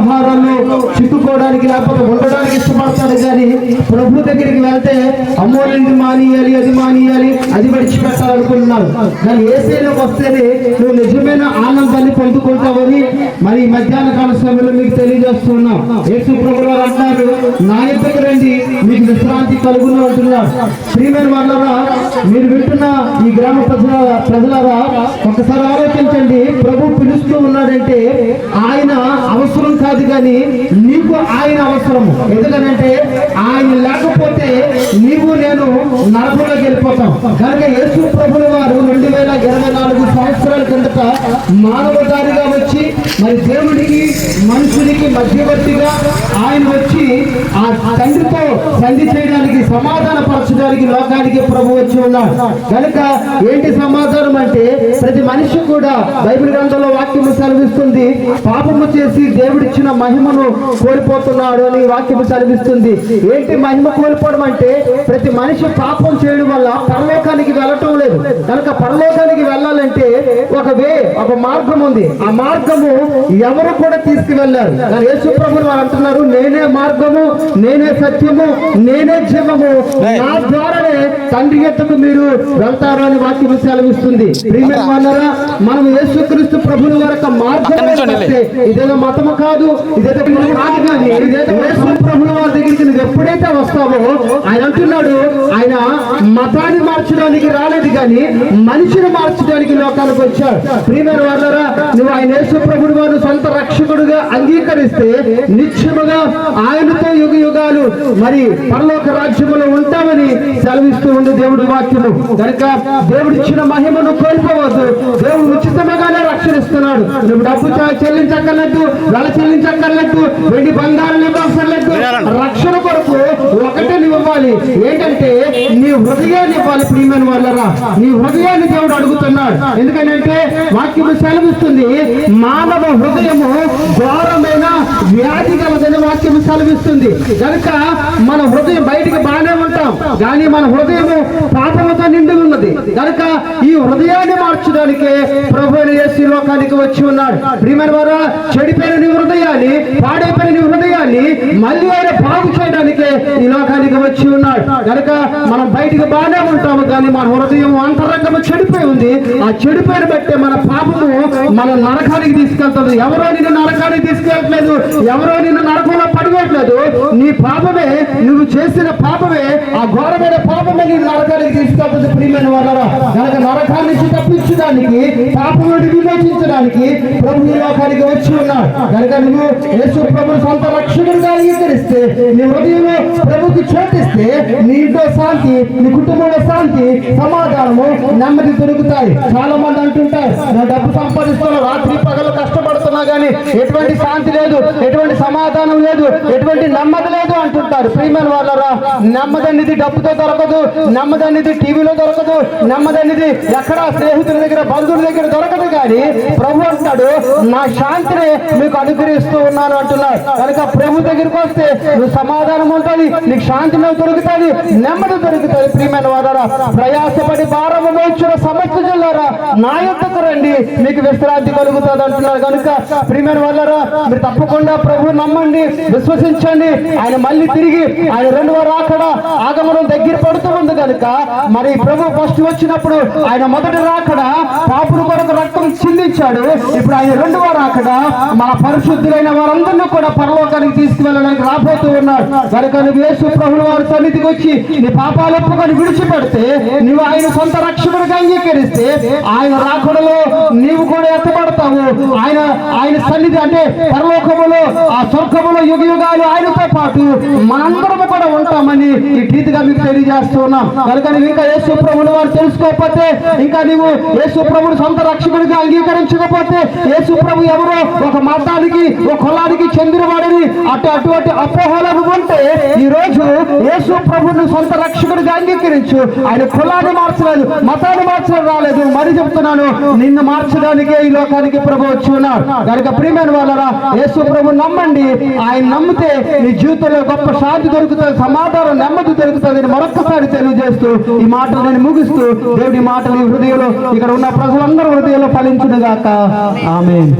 ఆహారాలు చిక్కుకోవడానికి లేకపోతే ఉండడానికి ఇష్టపడతాడు. కానీ ప్రభు దగ్గరికి వెళ్తే అమ్మో ఇది మానేయాలి, అది మానేయాలి, అది విడిచిపెట్టాలనుకుంటున్నాను. కానీ యేసులోకి వస్తేనే నువ్వు నిజమైన ఆనందాన్ని పొందుకుంటావని మరి మధ్యాహ్న కాల సమయంలో మీకు తెలియజేస్తున్నాం. యేసు ప్రభువు వారు అంటారు, నా యొద్దకు రండి మీకు విశ్రాంతి కలుగును అంటున్నారు. ప్రియమైన వాళ్ళరా, మీరు వింటున్న ఈ గ్రామ ప్రజలారా ఒకసారి ఆలోచించండి. ప్రభు పిలుస్తూ ఉన్నాడంటే ఆయన అవసరం కాదు, కానీ నీకు ఆయన అవసరము. ఎందుకనంటే ఆయన లేకపోతే నీవు నేను నరకంలోకి వెళ్ళిపోతాం. కనుక యేసు ప్రభుల వారు 2024 సంవత్సరాల కిందట మానవదారిగా వచ్చి మరి దేవుడికి మనుషునికి మధ్యవర్తిగా ఆయన వచ్చి ఆ తండ్రితో సంధి చేయడానికి, సమాధాన పరచడానికి లోకానికి ప్రభు వచ్చి ఉన్నాడు. కనుక ఏంటి సమాధానం అంటే ప్రతి మనిషి కూడా బైబిల్ గ్రంథంలో వాక్యము సెలవిస్తుంది, పాపము చేసి దేవుడిచ్చిన మహిమను కోల్పోతున్నాడు అని వాక్యము సెలవిస్తుంది. ఏంటి మహిమ కోల్పోవడం అంటే ప్రతి మనిషి పాపం చేయడం వల్ల పరలోకానికి వెళ్ళటం లేదు. కనుక పరలోకానికి వెళ్ళాలంటే ఒక మార్గం ఉంది. ఆ మార్గము ఎవరు కూడా తీసుకువెళ్ళారు. కానీ యేసు ప్రభువు వారు అంటున్నారు, నేనే మార్గము, నేనే సత్యము, నేనే జీవము, నా ద్వారానే తండ్రి యొద్దకు మీరు వెళ్తారు అని వాక్యం సెలవిస్తుంది. ప్రియమైన వాళ్ళారా, మనం యేసుక్రీస్తు ప్రభువు వారి యొక్క మార్గం ఇదేదో మతము కాదు, ఇదేదో యేసు ప్రభువు వారి దగ్గరికి నువ్వు ఎప్పుడైతే వస్తావో ఆయన అంటున్నాడు, ఆయన మతాన్ని మార్చడానికి రాలేదు కానీ మనిషిని మార్చడానికి లోకానికి వచ్చాడు. ప్రియమైన వాళ్ళారా, నువ్వు ఆయన యేసు ప్రభువు వారు సొంత రక్షకుడుగా అంగీకరిస్తే నిత్యముగా ఆయనతో యుగ యుగాలు మరి పరలోక రాజ్యములో ఉంటామని సెలవిస్తూ ఉంది దేవుడి వాక్యము. కనుక దేవుడిచ్చిన మహిమను కోల్పోవద్దు. దేవుడు ఉచితంగానే రక్షణిస్తున్నాడు. నువ్వు డబ్బు చెల్లించక్కర్లేదు, వెల చెల్లించక్కర్లేదు, వెండి బంగారం ఇవ్వక్కర్లేదు. రక్షణ కొరకు ఒకటే నువ్వు ఇవ్వాలి, ఏంటంటే నీ హృదయాన్ని ఇవ్వాలి. ప్రియమైన వాళ్ళరా, నీ హృదయాన్ని దేవుడు అడుగుతున్నాడు. ఎందుకంటే వాక్యము సెలవిస్తుంది, మానవ హృదయము ఘోరమైన వ్యాధి గలదని వాక్యము సెలవిస్తుంది. కనుక మన హృదయం బయటికి బాగానే ఉంటాం, కానీ మన హృదయము పాపముతో నిండి ఉన్నది. కనుక ఈ హృదయాన్ని మార్చడానికి ప్రభువైన యేసు లోకానికి వచ్చి ఉన్నాడు. ప్రియమైన వారా, చెడిపోయిన నీ హృదయాన్ని, పాడైపోయిన నీ హృదయాన్ని మళ్ళీ ఆయన బాగు చేయడానికే ఈ లోకానికి వచ్చి ఉన్నాడు. కనుక మనం బయటికి బాగానే ఉంటాము, కానీ మన హృదయం అంతరంగము చెడిపోయి ఉంది. ఆ చెడిపోయిన బట్టే మన పాపము మన నరకానికి తీసుకెళ్తుంది. ఎవరో నిన్ను నరకానికి తీసుకెళ్ళట్లేదు, ఎవరో నిన్ను నరకంలో పడిపోవట్లేదు. నీ పాపమే, నువ్వు చేసిన పాపమే, ఆ ఘోరమైన పాపమే నీ నరకానికి తీసుకెళ్తుంది. ప్రియమైన వాళ్ళరా, కనుక నరకాన్ని నుంచి తప్పించడానికి, పాపం నుండి విమోచించడానికి ప్రభు ఈ లోకానికి వచ్చి ఉన్నాడు. కనుక నువ్వు యేసు ప్రభువును సొంత రక్షకుడిగా అంగీకరిస్తే, నీ హృదయంలో ప్రభుకి చోటిస్తే, నీ ఇంట్లో శాంతి, నీ కుటుంబంలో శాంతి, సమాధానము, నెమ్మది దొరుకుతాయి. చాలా మంది అంటుంటారు, నా డబ్బు సంపాదిస్తున్నా, రాత్రి పగలు కష్టపడుతున్నా కానీ ఎటువంటి శాంతి లేదు, ఎటువంటి సమాధానం లేదు, ఎటువంటి నెమ్మది లేదు అంటుంటారు. ప్రియమైన వాళ్ళరా, నెమ్మది అనేది డబ్బుతో దొరకదు, నెమ్మది అనేది టీవీలో దొరకదు, నెమ్మది అనేది ఎక్కడ స్నేహితుల దగ్గర, బంధువుల దగ్గర దొరకదు. కానీ ప్రభు అంటాడు, నా శాంతిని మీకు అనుగ్రహిస్తూ ఉన్నాను అంటున్నాడు. కనుక ప్రభు దగ్గరికి వస్తే నువ్వు సమాధానం ఉంటుంది, నీకు శాంతి దొరుకుతుంది, నెమ్మది దొరుకుతుంది. ప్రియమైన వారా, ప్రయాసపడి భారము మోయించిన సమస్త జిల్లారా నా యొద్దకు రండి, మీకు విశ్రాంతి కలుగుతుంది అంటున్నారు. కనుక ప్రియమైన వాళ్ళారా, మీరు తప్పకుండా ప్రభు నమ్మండి, విశ్వసించండి. ఆయన మళ్ళీ తిరిగి ఆయన రెండవ రాకడ ఆగమనం దగ్గర పడుతూ ఉంది. కనుక మరి ప్రభు ఫస్ట్ వచ్చినప్పుడు ఆయన మొదటి రాకడ పాపుల కొరకు రక్తం చిందించాడు. ఇప్పుడు ఆయన రెండవ రాకడ మన పరిశుద్ధులైన వారందరినీ కూడా పరలోకానికి తీసుకువెళ్ళడానికి రాబోతూ ఉన్నాడు. కనుక నువ్వు యేసు ప్రభువు వారి సన్నిధికి వచ్చి నీ పాపాలు ఒప్పుకొని విడిచిపెడితే, నువ్వు ఆయన సొంత రక్షకుడిగా అంగీకరిస్తే, ఆయన రాకడలో నీవు కూడా ఎత్తబడతావు. ఆయన సన్నిధి అంటే పరలోకములో, ఆ స్వర్గములో యుగ యుగాలు ఆయనతో పాటు మనందరము కూడా ఉంటామని ఈ రీతిగా మీకు తెలియజేస్తున్నాం. కనుక నువ్వు ఇంకా యేసు ప్రభువుని వారు తెలుసుకోకపోతే, ఇంకా నువ్వు యేసు ప్రభువుని సొంత రక్షకుడిగా అంగీకరించకపోతే, యేసు ప్రభు ఎవరో ఒక మతానికి, ఒక కులానికి చెందినవాడని అటువంటి అపోహలకు ఉంటే, ఈ రోజు యేసు ప్రభువుని సొంత రక్షకుడిగా అంగీకరించు. ఆయన కులాన్ని మార్చలేదు, మతాన్ని మార్చడం రాలేదు. మరి చెప్తున్నాను, నిన్ను మార్చడానికే ఈ లోకానికి ప్రభు వచ్చి ఉన్నాడు. కనుక ప్రియమైన వాళ్ళరా, యేసు ప్రభు నమ్మండి. ఆయన నమ్మితే నీ జీవితంలో గొప్ప శాంతి దొరుకుతుంది, సమాధానం, నెమ్మది దొరుకుతుంది. మరొక్కసారి తెలియజేస్తూ ఈ మాటలు నేను ముగిస్తూ, దేవుడి మాటలు ఈ హృదయంలో, ఇక్కడ ఉన్న ప్రజలందరూ హృదయంలో ఫలించును గాక. ఆమేన్.